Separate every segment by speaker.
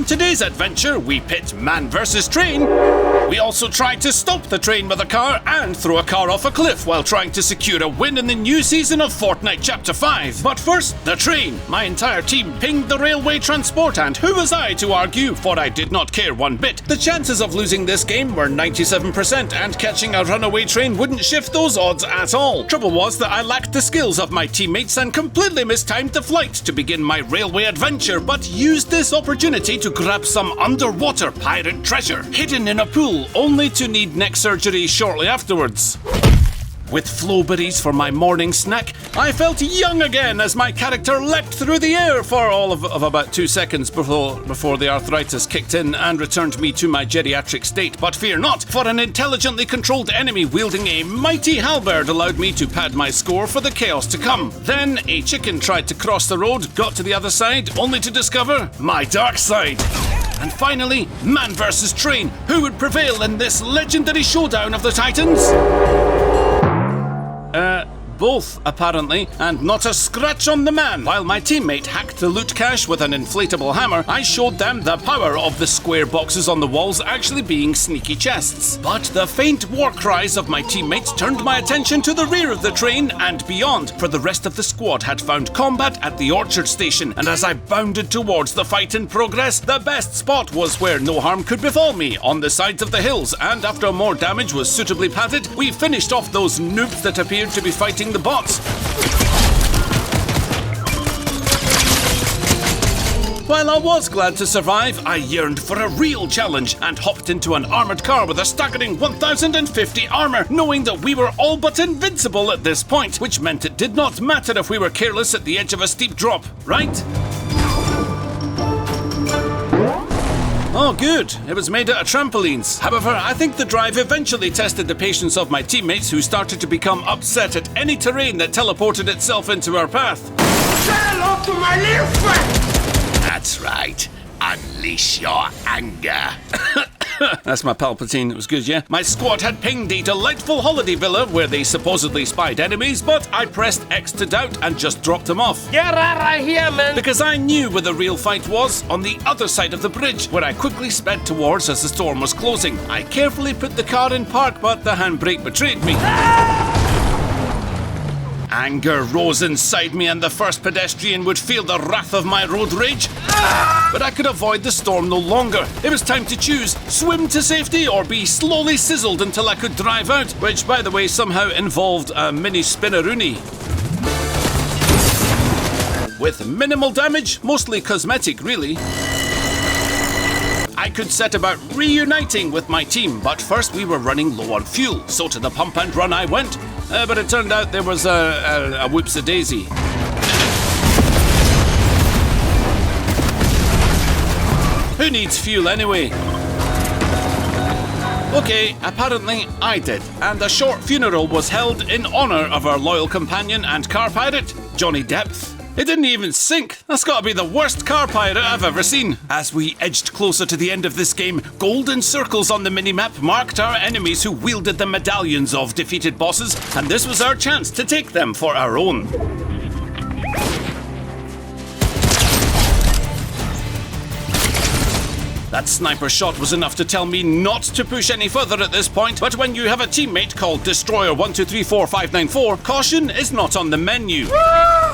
Speaker 1: On today's adventure, we pit man versus train. We also tried to stop the train with a car and throw a car off a cliff while trying to secure a win in the new season of Fortnite Chapter 5. But first, the train. My entire team pinged the railway transport, and who was I to argue, for I did not care one bit. The chances of losing this game were 97%, and catching a runaway train wouldn't shift those odds at all. Trouble was that I lacked the skills of my teammates and completely mistimed the flight to begin my railway adventure, but used this opportunity to grab some underwater pirate treasure hidden in a pool, only to need neck surgery shortly afterwards. With flowberries for my morning snack, I felt young again as my character leapt through the air for all of about 2 seconds before the arthritis kicked in and returned me to my geriatric state. But fear not, for an intelligently controlled enemy wielding a mighty halberd allowed me to pad my score for the chaos to come. Then a chicken tried to cross the road, got to the other side, only to discover my dark side. And finally, man versus train. Who would prevail in this legendary showdown of the Titans? Both, apparently, and not a scratch on the man. While my teammate hacked the loot cache with an inflatable hammer, I showed them the power of the square boxes on the walls actually being sneaky chests. But the faint war cries of my teammates turned my attention to the rear of the train and beyond, for the rest of the squad had found combat at the Orchard Station, and as I bounded towards the fight in progress, the best spot was where no harm could befall me, on the sides of the hills, and after more damage was suitably padded, we finished off those noobs that appeared to be fighting the bots. While I was glad to survive, I yearned for a real challenge and hopped into an armoured car with a staggering 1050 armour, knowing that we were all but invincible at this point, which meant it did not matter if we were careless at the edge of a steep drop, right? Oh good, it was made out of trampolines. However, I think the drive eventually tested the patience of my teammates, who started to become upset at any terrain that teleported itself into our path.
Speaker 2: Say hello to my little friend!
Speaker 3: That's right, unleash your anger.
Speaker 1: That's my Palpatine, it was good, yeah? My squad had pinged a delightful holiday villa where they supposedly spied enemies, but I pressed X to doubt and just dropped them off.
Speaker 2: Get right here, man!
Speaker 1: Because I knew where the real fight was, on the other side of the bridge, where I quickly sped towards as the storm was closing. I carefully put the car in park, but the handbrake betrayed me. Anger rose inside me, and the first pedestrian would feel the wrath of my road rage. But I could avoid the storm no longer. It was time to choose, swim to safety or be slowly sizzled until I could drive out, which, by the way, somehow involved a mini spinneroonie. With minimal damage, mostly cosmetic really, I could set about reuniting with my team, but first we were running low on fuel, so to the pump and run I went. But it turned out there was a whoops-a-daisy. Who needs fuel anyway? Okay, apparently I did, and a short funeral was held in honour of our loyal companion and car pirate, Johnny Depp. It didn't even sink. That's gotta be the worst car pirate I've ever seen. As we edged closer to the end of this game, golden circles on the minimap marked our enemies who wielded the medallions of defeated bosses, and this was our chance to take them for our own. That sniper shot was enough to tell me not to push any further at this point, but when you have a teammate called Destroyer 12345594, caution is not on the menu.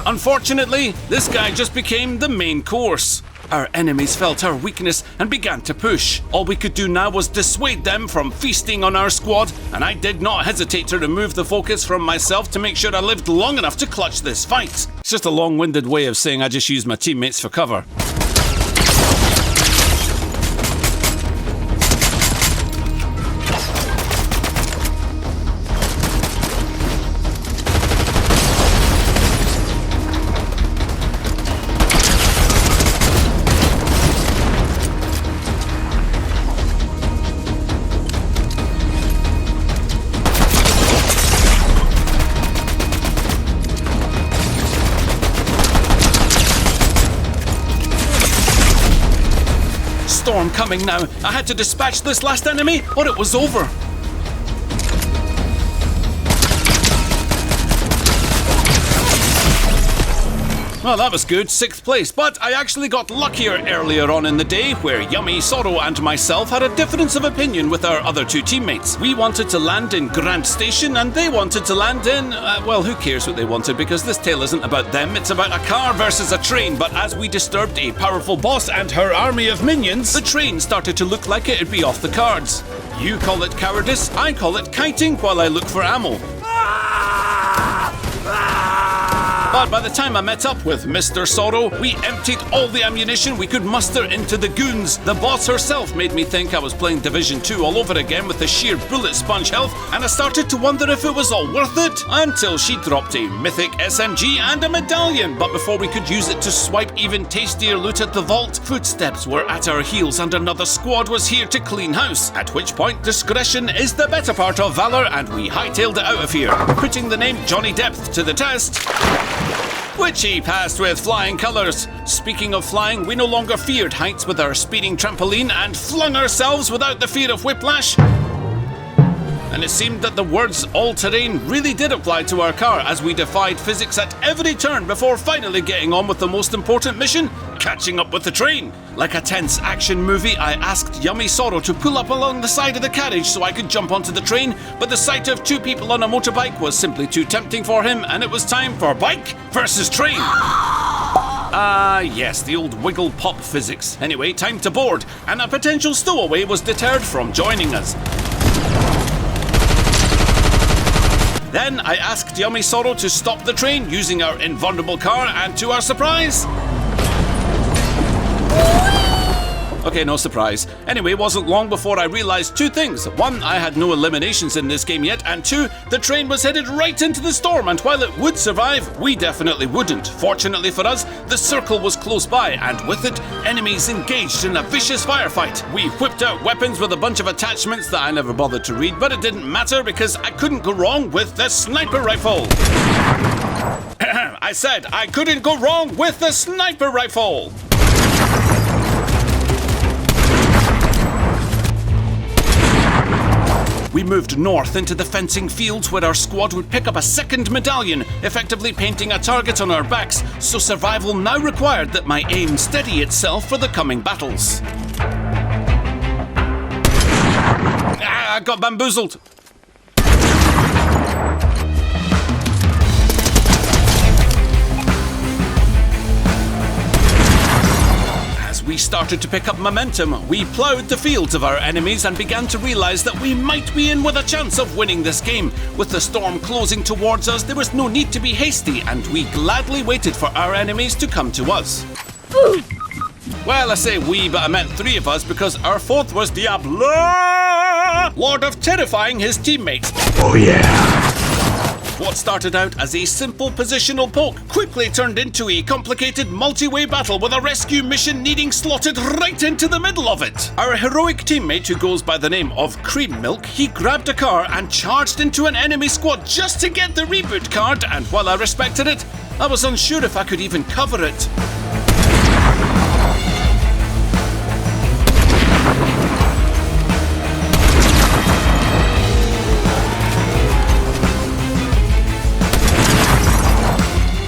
Speaker 1: Unfortunately, this guy just became the main course. Our enemies felt our weakness and began to push. All we could do now was dissuade them from feasting on our squad, and I did not hesitate to remove the focus from myself to make sure I lived long enough to clutch this fight. It's just a long-winded way of saying I just used my teammates for cover. Storm coming now. I had to dispatch this last enemy or it was over. Well, that was good, 6th place, but I actually got luckier earlier on in the day where Yummy, Sorrow and myself had a difference of opinion with our other two teammates. We wanted to land in Grant Station and they wanted to land in, well, who cares what they wanted because this tale isn't about them, it's about a car versus a train. But as we disturbed a powerful boss and her army of minions, the train started to look like it'd be off the cards. You call it cowardice, I call it kiting while I look for ammo. But by the time I met up with Mr. Sorrow, we emptied all the ammunition we could muster into the goons. The boss herself made me think I was playing Division 2 all over again with the sheer bullet sponge health, and I started to wonder if it was all worth it, until she dropped a mythic SMG and a medallion. But before we could use it to swipe even tastier loot at the vault, footsteps were at our heels and another squad was here to clean house, at which point discretion is the better part of valor and we hightailed it out of here, putting the name Johnny Depth to the test, which he passed with flying colours. Speaking of flying, we no longer feared heights with our speeding trampoline and flung ourselves without the fear of whiplash. And it seemed that the words all-terrain really did apply to our car as we defied physics at every turn before finally getting on with the most important mission, catching up with the train. Like a tense action movie, I asked Yummy Sorrow to pull up along the side of the carriage so I could jump onto the train, but the sight of two people on a motorbike was simply too tempting for him, and it was time for bike versus train. Yes, the old wiggle pop physics. Anyway, time to board, and a potential stowaway was deterred from joining us. Then I asked Yummy Sorrow to stop the train using our invulnerable car, and to our surprise... Okay, no surprise. Anyway, it wasn't long before I realised two things. One, I had no eliminations in this game yet, and two, the train was headed right into the storm, and while it would survive, we definitely wouldn't. Fortunately for us, the circle was close by, and with it, enemies engaged in a vicious firefight. We whipped out weapons with a bunch of attachments that I never bothered to read, but it didn't matter because I couldn't go wrong with the sniper rifle. I said I couldn't go wrong with the sniper rifle. We moved north into the fencing fields where our squad would pick up a second medallion, effectively painting a target on our backs, so survival now required that my aim steady itself for the coming battles. I got bamboozled. We started to pick up momentum. We ploughed the fields of our enemies and began to realise that we might be in with a chance of winning this game. With the storm closing towards us, there was no need to be hasty, and we gladly waited for our enemies to come to us. Well, I say we, but I meant three of us because our fourth was Diablo, Lord of terrifying his teammates.
Speaker 3: Oh yeah!
Speaker 1: What started out as a simple positional poke quickly turned into a complicated multi-way battle with a rescue mission needing slotted right into the middle of it. Our heroic teammate, who goes by the name of Cream Milk, he grabbed a car and charged into an enemy squad just to get the reboot card, and while I respected it, I was unsure if I could even cover it.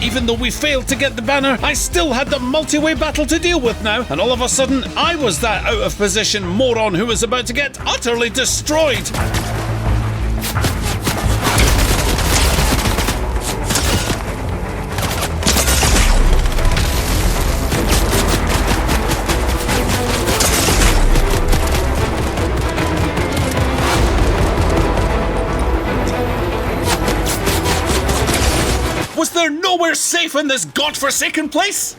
Speaker 1: Even though we failed to get the banner, I still had the multi-way battle to deal with now, and all of a sudden, I was that out of position moron who was about to get utterly destroyed. Was there nowhere safe in this godforsaken place?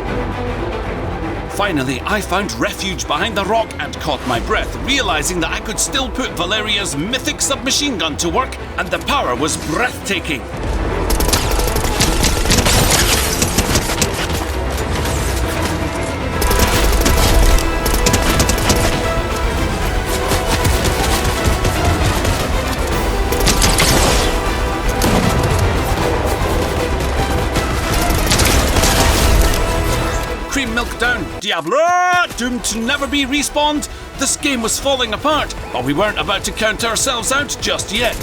Speaker 1: Finally, I found refuge behind the rock and caught my breath, realising that I could still put Valeria's mythic submachine gun to work, and the power was breathtaking. Milk down. Diablo! Doomed to never be respawned. This game was falling apart, but we weren't about to count ourselves out just yet.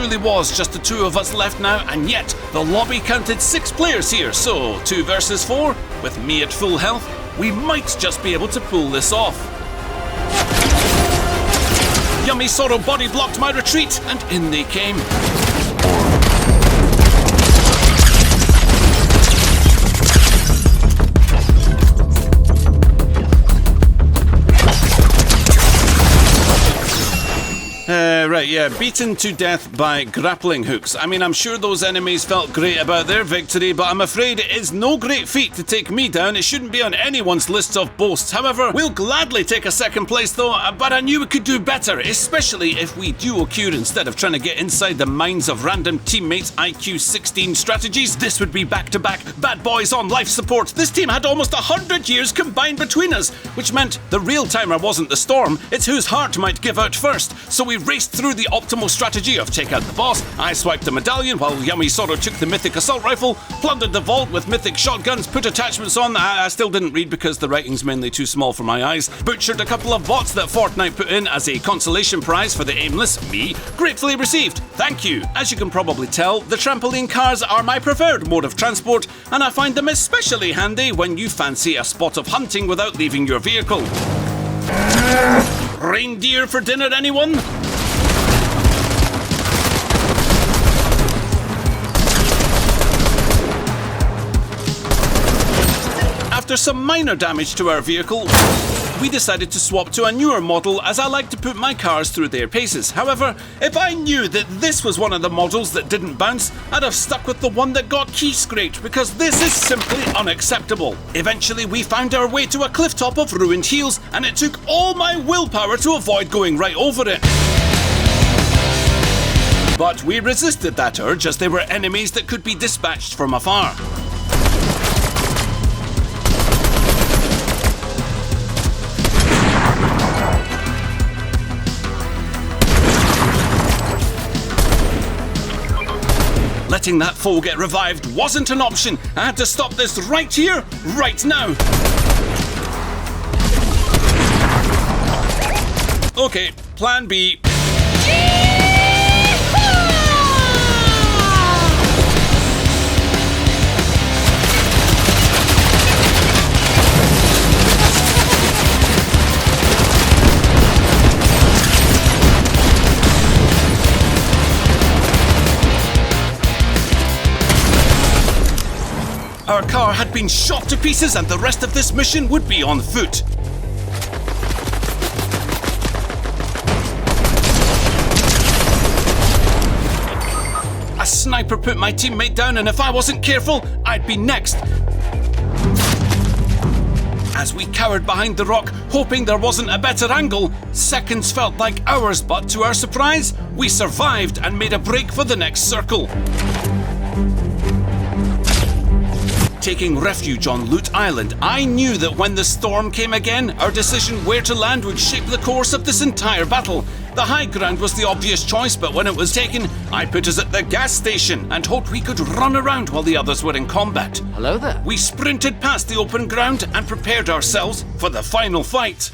Speaker 1: truly was just the two of us left now, and yet the lobby counted 6 players here, so 2 versus 4, with me at full health, we might just be able to pull this off. Yummy Sorrow body blocked my retreat, and in they came. Right, yeah, beaten to death by grappling hooks. I mean, I'm sure those enemies felt great about their victory, but I'm afraid it is no great feat to take me down. It shouldn't be on anyone's list of boasts. However, we'll gladly take a second place though, but I knew we could do better, especially if we duo queue instead of trying to get inside the minds of random teammates' IQ 16 strategies. This would be back-to-back bad boys on life support. This team had almost 100 years combined between us, which meant the real timer wasn't the storm, it's whose heart might give out first. So we raced through the optimal strategy of take out the boss. I swiped the medallion while Yummy Sorrow took the mythic assault rifle, plundered the vault with mythic shotguns, put attachments on. I still didn't read because the writing's mainly too small for my eyes. Butchered a couple of bots that Fortnite put in as a consolation prize for the aimless. Me, gratefully received. Thank you. As you can probably tell, the trampoline cars are my preferred mode of transport, and I find them especially handy when you fancy a spot of hunting without leaving your vehicle. Reindeer for dinner, anyone? After some minor damage to our vehicle, we decided to swap to a newer model as I like to put my cars through their paces. However, if I knew that this was one of the models that didn't bounce, I'd have stuck with the one that got key scraped because this is simply unacceptable. Eventually, we found our way to a cliff top of ruined hills, and it took all my willpower to avoid going right over it. But we resisted that urge as they were enemies that could be dispatched from afar. Letting that foe get revived wasn't an option. I had to stop this right here, right now. Okay, plan B. Our car had been shot to pieces and the rest of this mission would be on foot. A sniper put my teammate down, and if I wasn't careful, I'd be next. As we cowered behind the rock, hoping there wasn't a better angle, seconds felt like hours, but to our surprise, we survived and made a break for the next circle. Taking refuge on Loot Island, I knew that when the storm came again, our decision where to land would shape the course of this entire battle. The high ground was the obvious choice, but when it was taken, I put us at the gas station and hoped we could run around while the others were in combat.
Speaker 4: Hello there.
Speaker 1: We sprinted past the open ground and prepared ourselves for the final fight.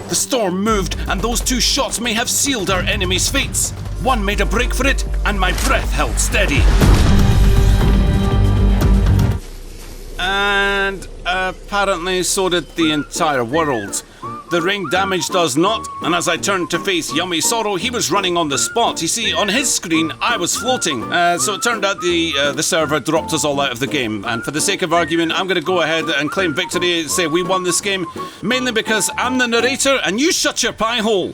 Speaker 1: The storm moved, and those 2 shots may have sealed our enemy's fates. One made a break for it, and my breath held steady. And apparently so did the entire world. The ring damaged us not, and as I turned to face Yummy Sorrow, he was running on the spot. You see, on his screen, I was floating. So it turned out the server dropped us all out of the game. And for the sake of argument, I'm going to go ahead and claim victory, say we won this game, mainly because I'm the narrator and you shut your pie hole.